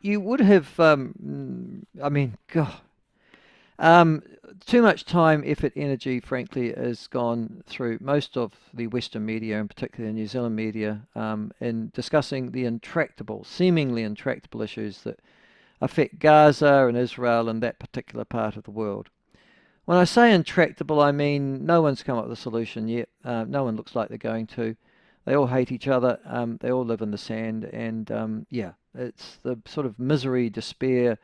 You would have, I mean, God, um, too much time, effort, energy, frankly, has gone through most of the Western media, and particularly the New Zealand media, in discussing the intractable, seemingly intractable issues that affect Gaza and Israel and that particular part of the world. When I say intractable, I mean no one's come up with a solution yet. No one looks like they're going to. They all hate each other. They all live in the sand, and yeah, it's the sort of misery, despair,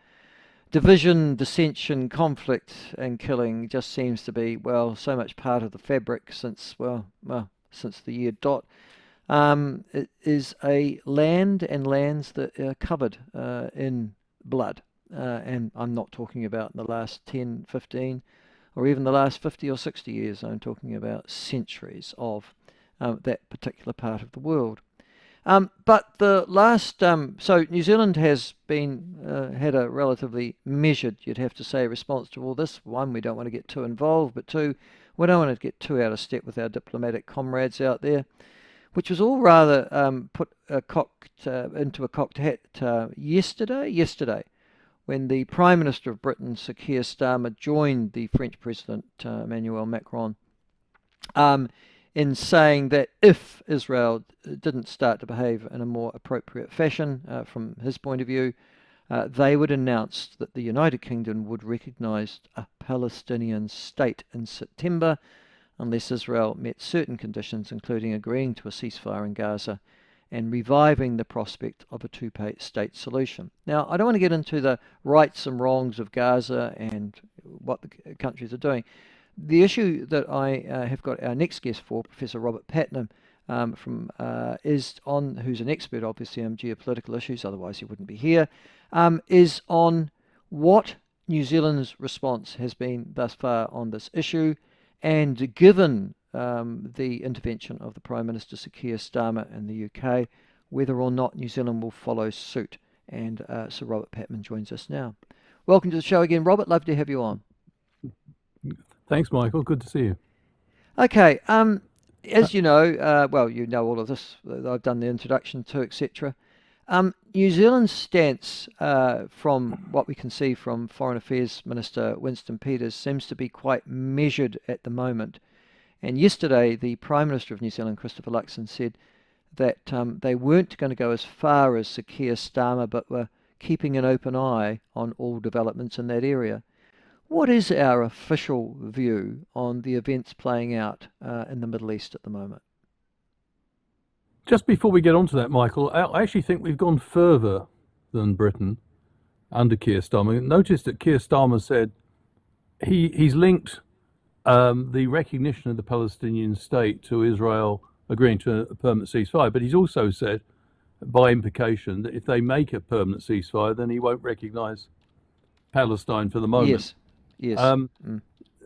division, dissension, conflict, and killing just seems to be, well, so much part of the fabric since, since the year dot. It is a land and lands that are covered in blood. And I'm not talking about in the last 10, 15, or even the last 50 or 60 years. I'm talking about centuries of that particular part of the world. But the last, so New Zealand has been had a relatively measured, you'd have to say, response to all this. One, we don't want to get too involved, but two, we don't want to get too out of step with our diplomatic comrades out there, which was all rather put into a cocked hat yesterday, when the Prime Minister of Britain, Sir Keir Starmer, joined the French President Emmanuel Macron um, in saying that if Israel didn't start to behave in a more appropriate fashion from his point of view, they would announce that the United Kingdom would recognise a Palestinian state in September unless Israel met certain conditions, including agreeing to a ceasefire in Gaza and reviving the prospect of a two-state solution. Now, I don't want to get into the rights and wrongs of Gaza and what the countries are doing. The issue that I have got our next guest for, Professor Robert Patman, is on, who's an expert obviously on geopolitical issues, otherwise he wouldn't be here, is on what New Zealand's response has been thus far on this issue, and given the intervention of the Prime Minister Sir Keir Starmer in the UK, whether or not New Zealand will follow suit. And Sir Robert Patman joins us now. Welcome to the show again, Robert. Love to have you on. Thanks, Michael. Good to see you. Okay, Uh, as you know, well, you know all of this. I've done the introduction to, etc. New Zealand's stance, from what we can see from Foreign Affairs Minister Winston Peters, seems to be quite measured at the moment. And yesterday, the Prime Minister of New Zealand, Christopher Luxon, said that they weren't going to go as far as Sir Keir Starmer, but were keeping an open eye on all developments in that area. What is our official view on the events playing out in the Middle East at the moment? just before we get on to that, Michael, I actually think we've gone further than Britain under Keir Starmer. Notice that Keir Starmer said he's linked the recognition of the Palestinian state to Israel agreeing to a permanent ceasefire, but he's also said, by implication, that if they make a permanent ceasefire, then he won't recognise Palestine for the moment. Yes, yes. Um, Mm.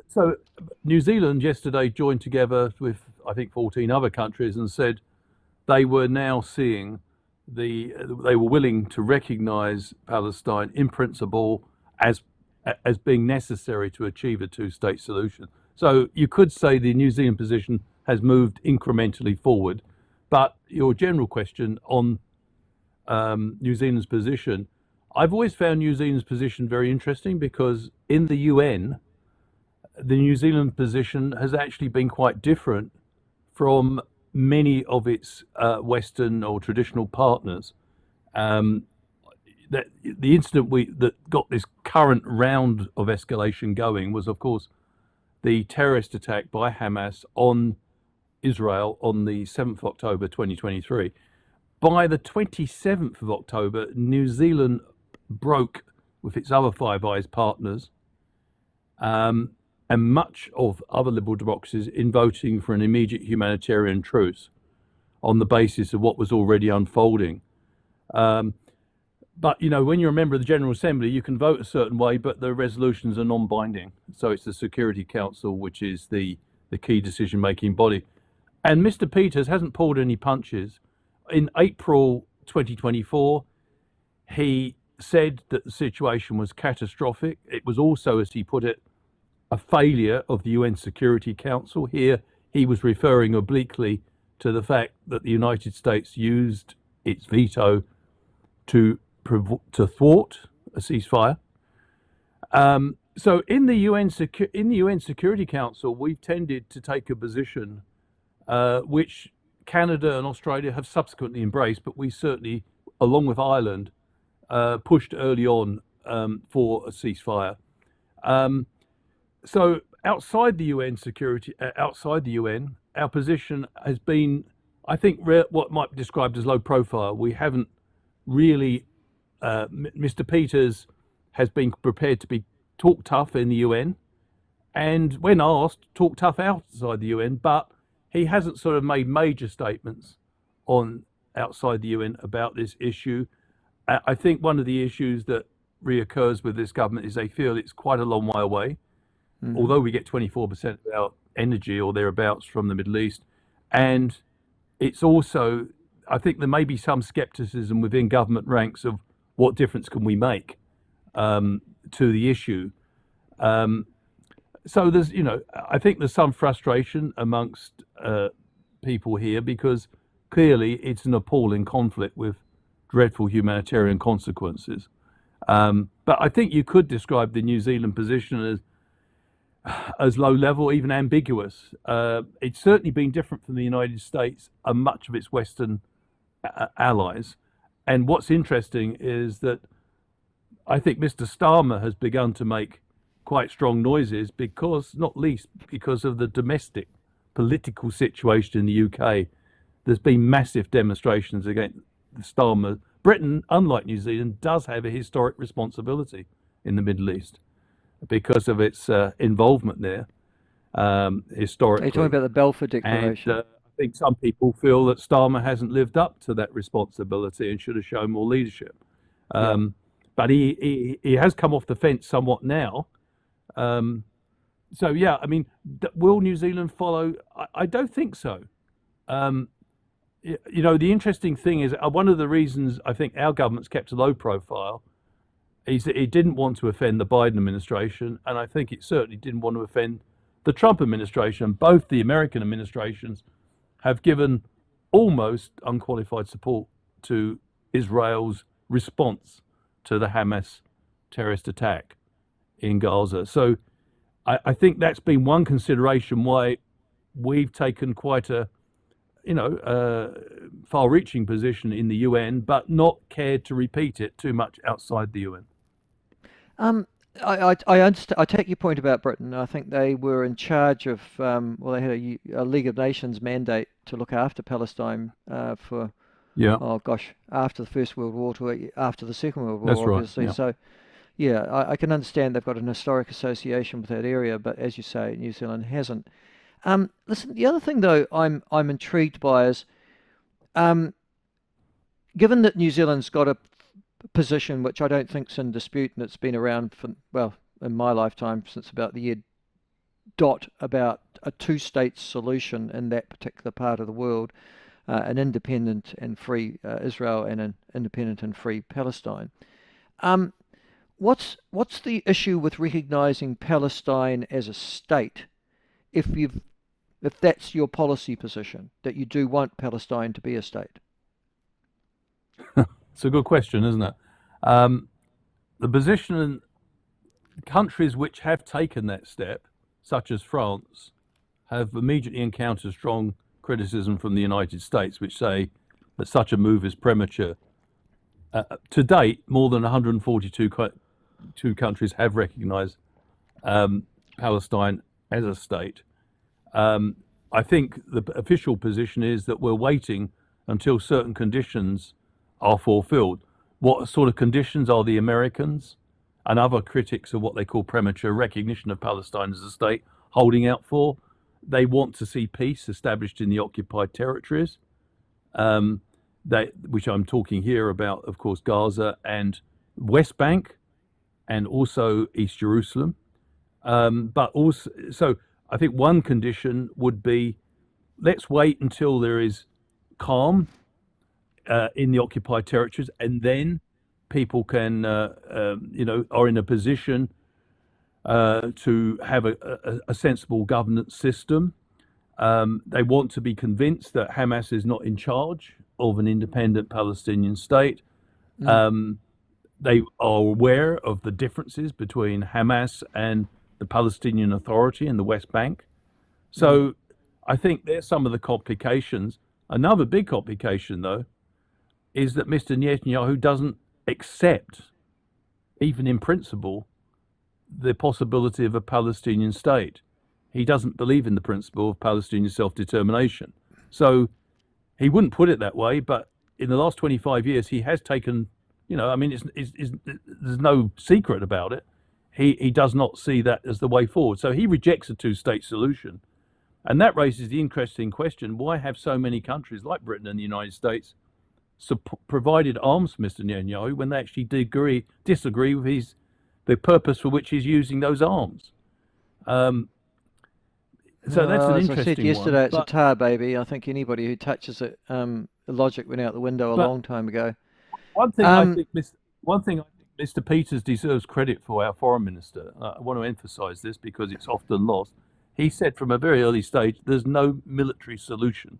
so New Zealand yesterday joined together with, I think, 14 other countries and said they were now seeing they were willing to recognise Palestine in principle as as being necessary to achieve a two-state solution. So you could say the New Zealand position has moved incrementally forward, but your general question on New Zealand's position, I've always found New Zealand's position very interesting because in the UN, the New Zealand position has actually been quite different from many of its Western or traditional partners. Um, that the incident that got this current round of escalation going was, of course, the terrorist attack by Hamas on Israel on the 7th of October 2023. By the 27th of October, New Zealand broke with its other Five Eyes partners um, and much of other liberal democracies in voting for an immediate humanitarian truce on the basis of what was already unfolding. Um, but you know, when you're a member of the General Assembly, you can vote a certain way, but the resolutions are non-binding. So it's the Security Council which is the key decision-making body. And Mr. Peters hasn't pulled any punches. In April 2024, he said that the situation was catastrophic. It was also, as he put it, a failure of the UN Security Council. Here, he was referring obliquely to the fact that the United States used its veto to to thwart a ceasefire. So in the UN Security Council, we've tended to take a position which Canada and Australia have subsequently embraced, but we certainly, along with Ireland, pushed early on for a ceasefire. So outside the UN, our position has been, I think, what might be described as low profile. We haven't really. Mr. Peters has been prepared to be talk tough in the UN, and when asked, talk tough outside the UN. But he hasn't sort of made major statements on outside the UN about this issue. I think one of the issues that reoccurs with this government is they feel it's quite a long way away. Although we get 24% of our energy or thereabouts from the Middle East. And it's also, I think there may be some skepticism within government ranks of what difference can we make to the issue. So there's, I think there's some frustration amongst people here because clearly it's an appalling conflict with dreadful humanitarian consequences. But I think you could describe the New Zealand position as low level, even ambiguous. It's certainly been different from the United States and much of its Western allies. And what's interesting is that I think Mr. Starmer has begun to make quite strong noises because, not least because of the domestic political situation in the UK. There's been massive demonstrations against Starmer. Britain, unlike New Zealand, does have a historic responsibility in the Middle East because of its involvement there historically. Are you talking about the Balfour Declaration? And I think some people feel that Starmer hasn't lived up to that responsibility and should have shown more leadership. But he has come off the fence somewhat now. So, yeah, I mean, will New Zealand follow? I don't think so. The interesting thing is one of the reasons I think our government's kept a low profile is that it didn't want to offend the Biden administration, and I think it certainly didn't want to offend the Trump administration. Both the American administrations have given almost unqualified support to Israel's response to the Hamas terrorist attack in Gaza. So I think that's been one consideration why we've taken quite a far-reaching position in the UN, but not cared to repeat it too much outside the UN. I understand. I take your point about Britain. I think they were in charge of, they had a League of Nations mandate to look after Palestine after the First World War to after the Second World War, That's right, obviously. yeah. So, yeah, I can understand they've got an historic association with that area, but as you say, New Zealand hasn't. Listen, the other thing though I'm intrigued by is, given that New Zealand's got a position which I don't think's in dispute, and it's been around for, well, in my lifetime since about the year dot, about a two-state solution in that particular part of the world, an independent and free Israel and an independent and free Palestine. What's the issue with recognizing Palestine as a state if that's your policy position, that you do want Palestine to be a state? It's a good question, isn't it? The position in countries which have taken that step, such as France, have immediately encountered strong criticism from the United States, which say that such a move is premature. To date, more than 142 countries have recognized Palestine as a state. I think the official position is that we're waiting until certain conditions are fulfilled. What sort of conditions are the Americans and other critics of what they call premature recognition of Palestine as a state holding out for? They want to see peace established in the occupied territories, which I'm talking here about, of course, Gaza and West Bank, and also East Jerusalem. But also, so I think one condition would be, let's wait until there is calm in the occupied territories, and then people can, are in a position to have a sensible governance system. They want to be convinced that Hamas is not in charge of an independent Palestinian state. they are aware of the differences between Hamas and the Palestinian Authority in the West Bank. Mm. So I think there's some of the complications. Another big complication, though, is that Mr. Netanyahu doesn't accept, even in principle, the possibility of a Palestinian state. He doesn't believe in the principle of Palestinian self-determination. So he wouldn't put it that way, but in the last 25 years, he has taken, I mean, there's no secret about it. He does not see that as the way forward. So he rejects a two-state solution. And that raises the interesting question, why have so many countries like Britain and the United States provided arms for Mr. Netanyahu when they actually disagree with the purpose for which he's using those arms? Um, so that's Well, an as I said interesting one. yesterday, it's a tar baby. I think anybody who touches it, the logic went out the window a But long time ago. one thing I Um, think, one thing I think Mr. Peters deserves credit for, our foreign minister. I want to emphasise this because it's often lost. He said from a very early stage, there's no military solution